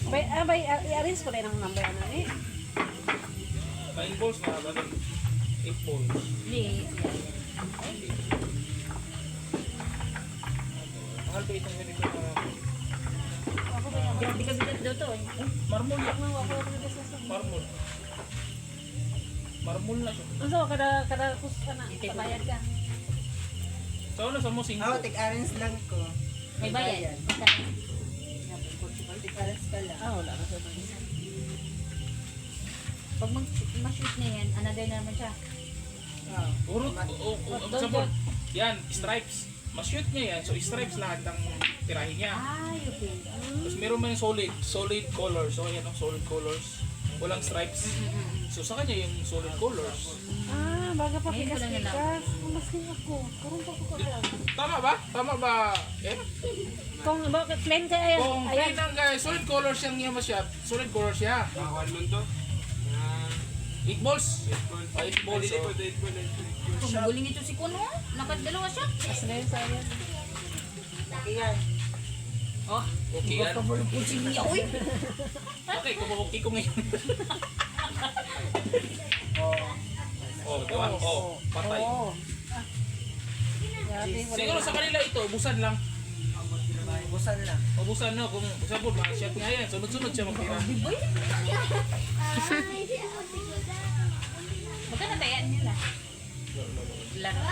I-arrange ko rin ang number ano eh. 9 balls na ba? 8 balls. Hindi. Mahal ba itong ganito na Hindi ka bigat daw to eh. marmol yan? Ako talaga sa Marmol. Marmol na siya. Ano kada kus ka na, bayad ka. So ano sa mo 5? Ako, tig-arrange lang ko. May bayad. Tig-arrange ka lang. Wala na sa mga. Pag mag-shoot na yan, another na naman siya. Urot. Example. Yan, stripes. Mas-shoot niya yan. So stripes lahat ng tirahin niya. Ay, okay. Tapos meron man yung solid colors. So yan ang solid colors. Walang stripes. So sa kanya yung solid colors. Baga pa Ngayon ko lang nalaman. pikas-pikas. Kumaskin ako. Karong pa ko alam. Tama ba? Tama ba? Eh? Kung bakit plain kaya yan? Kung Ayan. plain ang guys, solid colors yung niya masyad. Solid colors siya. Kakuan mo to? 8 balls. 8 balls. So. Kung guling ito si Kuno, nakadalawa siya. As na yun sa ayan. Okay yan. Oh, Okay yan. pabulupod si Mia, uy. Okay, kumukiki ko ngayon. Oh, diba? Oh, patay. Oo. Grabe, wala Siguro sa kanila ito, ubusan lang. Busan lang. Ubusan no, kung sa po, ma-shot nga yan. Sunod-sunod siya magtira. Magkano tayan nila? Laro.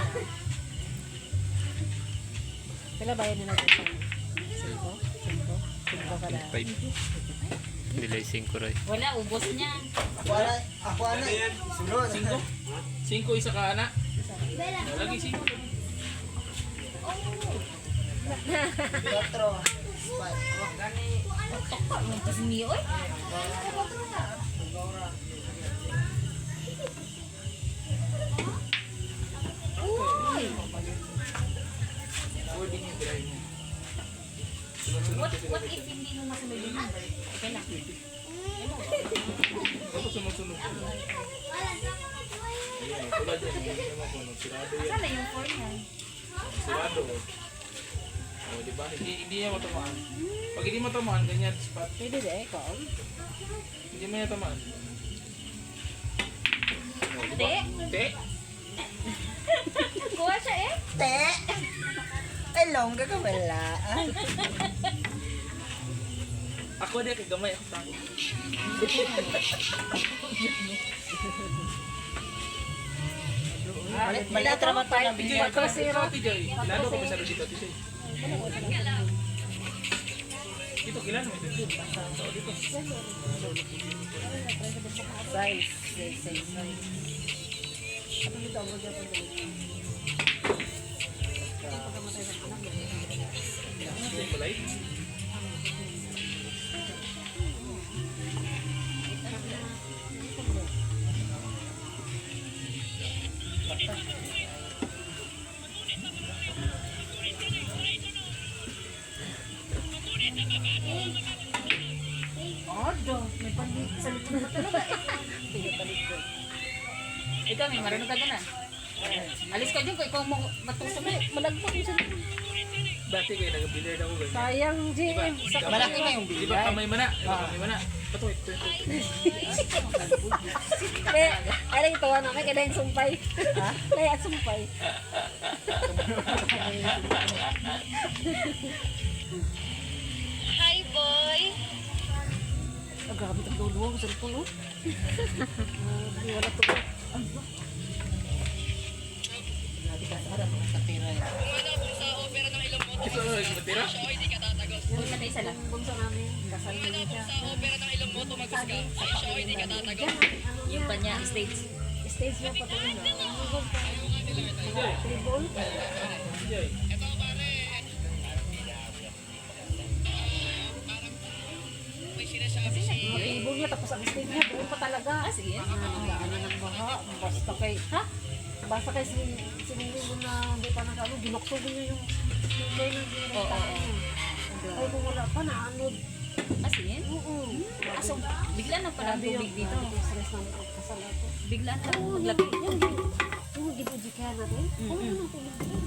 Pila bayan nila dito? 5 pala. 5. Bilay 5 ray. Wala, ubos niya. Ako ano eh. Sunod. 5 isa ka ana. Lagi 5. Quatro. Squad. Tok mo si Mia, uy. Uy. Pwede niya tirahin niya. What if hindi mo masunod yung number? Okay lang. Tapos sunod-sunod. Ayan, tulad yan. Hindi naman kung anong sirado yan. Asan na yung 4 niya? Sirado. Oh, di ba? Hindi niya matamaan. Pag hindi matamaan, ganyan spot. Pwede ba eh, Kong? Hindi mo niya tamaan. Oh, di ba? Te. Te. Kuha siya eh. Te! Ay, longga ka wala. Ako din, kay gamay ako tango. Mali trabaho tayo. Tijay, ito na Tijay. Lalo ko masyado dito, Tijay. Dito, kilala mo dito. Dito. Size. Ano dito ang mga Hindi ko light. Odo, may panlit sa likod mo talaga eh. Ikaw, may marunong ka na. Alis ka dyan ko, ikaw mo matusok mo. malagpot mo siya. Dati kayo, nag-billiard ako ganyan. Sayang, GM. Sa Malaki na yung Di ba kamay mana? Kamay mana. Ito. Kaya ito namin, kaya yung sumpay. Kaya sumpay. Hi, boy! Ang grabe itong luluwa ko sa cellphone, oh. Wala to. Grabe ka sa mga katira yan. Ito, matira? Huwag ka na isa lang. Bunso namin, kasal na siya. Yung pa niya, stage. Stage niya pa ito. Tijay. Tribol. Tijay. Tribol niya, tapos ang stage niya, doon pa talaga. Sige. Ano ng baha, basta kay, basta kay sinilin na hindi pa nagano, binukso niya yung kay ng Oo. Ay, kung wala pa, naanod. Sige. Oo. So, bigla na pala Grabe tubig yung dito. stress ng kasal ako. Bigla na Oo, maglaki. yung gibujikan natin. Oo, naman tulog din.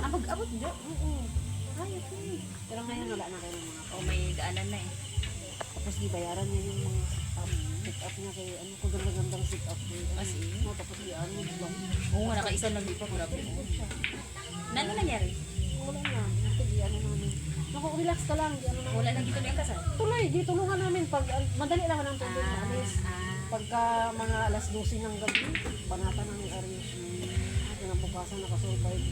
Abot dyan. Oo. Ay, okay. Pero ngayon wala na kayo ng mga O may daanan na eh. Tapos di bayaran niya yung mga sit up niya kay ano ko ganda-gandang sit up niya. As in? No, tapos di ano lang. Oo nga, nakaisa lang dito. Grabe. Ano nangyari? Wala na. Ito di ano namin. Naku, relax ka lang. Di ano na. Wala lang dito na yung kasal. Tuloy, di tulungan namin. Pag madali lang ng tubig na alis. Pagka mga alas 12 ng gabi, banata ng aris. Kinabukasan nakasurvive.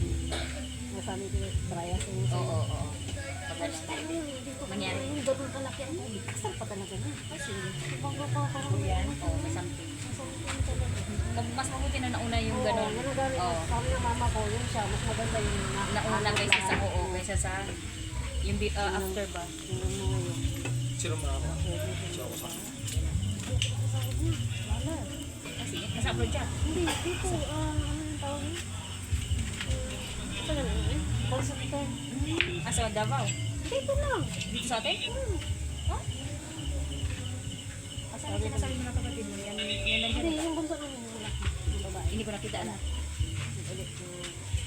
Nasabi ko, trias yung Oo, oo. Pagano. Mangyari. Yung ganun kalaki ang tubig. Kasal pa talaga na. Kasi, bangga pa parang Yan, oo, may something. Mas mabuti na nauna yung gano'n. Ganun gano'n. Oo. Sabi ng mama ko, yun siya. Mas maganda yung Nauna kaysa sa oo, kaysa sa yung after ba? Yung ano ngayon. Sino mo ako? So ako sa akin. Wala. Kasi, nasa upload siya. Hindi, dito. Ano yung tawag niya? Ito na eh. Balsamitan. Sa Davao. Dito lang. Dito sa atin? Ha? Asan yung sinasabi mo ng kapatid mo? Yan lang Hindi, dyan. yung bunso namin yung malaki. Yung babae. Hindi ko nakita na. Ulit ko.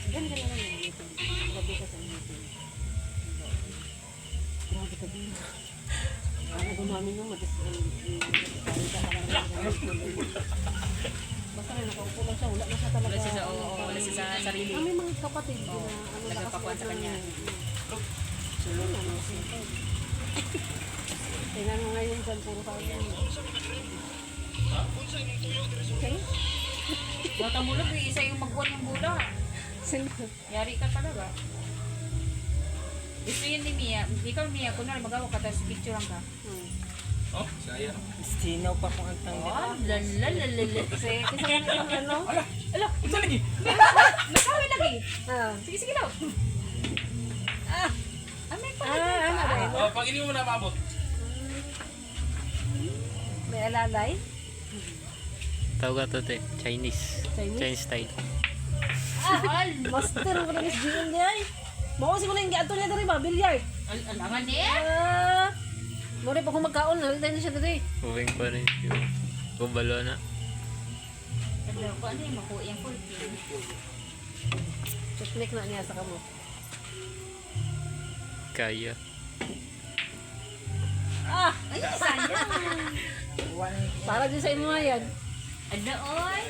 Yan ka naman yung meeting. Gabi ka sa meeting. Grabe ka din. Ano gumamin yung matis. Basta rin nakaupo lang siya. Wala na siya talaga. Wala siya sa, oo, wala siya sa sarili. May mga kapatid na Oo, ano nagpapakuan sa kanya. Sino na ano siya. Tingnan mo ngayon dyan, puro kanya. Okay? Bata mo lang, isa yung magbuwan ng bula. Sino? Yari ka talaga. Gusto yun ni Mia. Ikaw Mia, kunwari magawa ka, tapos picture ka. Oh, saya. Sinaw pa kung ang tanggal. Oh, lalalala. Kasi nga yung ano? Ala, Isa lagi! nagkawin lagi. Ah. Sige, sige daw. May Ah, ano ba yun? Oh, pag hindi mo na maabot. May alalay? Tawag ka to, te. Chinese. Chinese? Chinese style. Master mo na Miss GM di ay. Mao si ko lang giadto niya diri ba bilyard. Alangan niya. Ah. Mo rin pa kung magkaon, haliday na siya diri. Moving pa rin yung bubalo na. Ano yung makuha yung 14? Technique na niya sa kamo. Kaya. Ay, sayang. Para din sa imo yan. Ano, oy?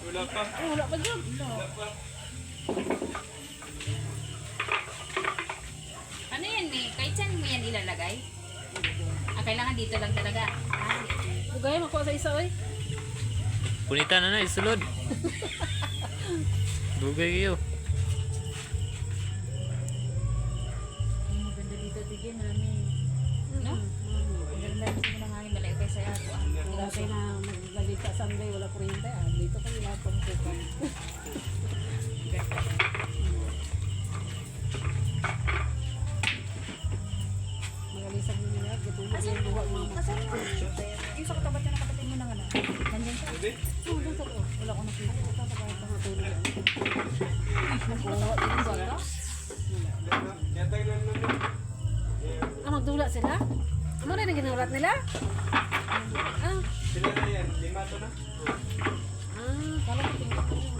Wala pa. Ay, wala pa dyan. Ano yan eh? Kahit saan mo yan ilalagay? Kailangan dito lang talaga. Ugay makuha sa isa oy. Punita na na, isulod. Dugay kayo. Ay, maganda dito, Tigil. Marami. No? Ang ganda dito mo nangangin. Malayo kayo sa ako. Wala kayo na maglagay sa Sunday, wala kuryente. Ah, dito kami lahat pang kukan. Magalisan mo nila, gatulo yung buwa mo. Asan mo? Yung sa katabat na kapatid mo ng ano? Nandyan siya. Oh, dun sa ko. Wala ko nakita. Ito pa kayo pangatulog yan. Nakuha din ba ito? Ah, magdula sila? Ano rin ang ginulat nila? Ah, Sila na yan, 5 to na. kala ko tingnan ko yun.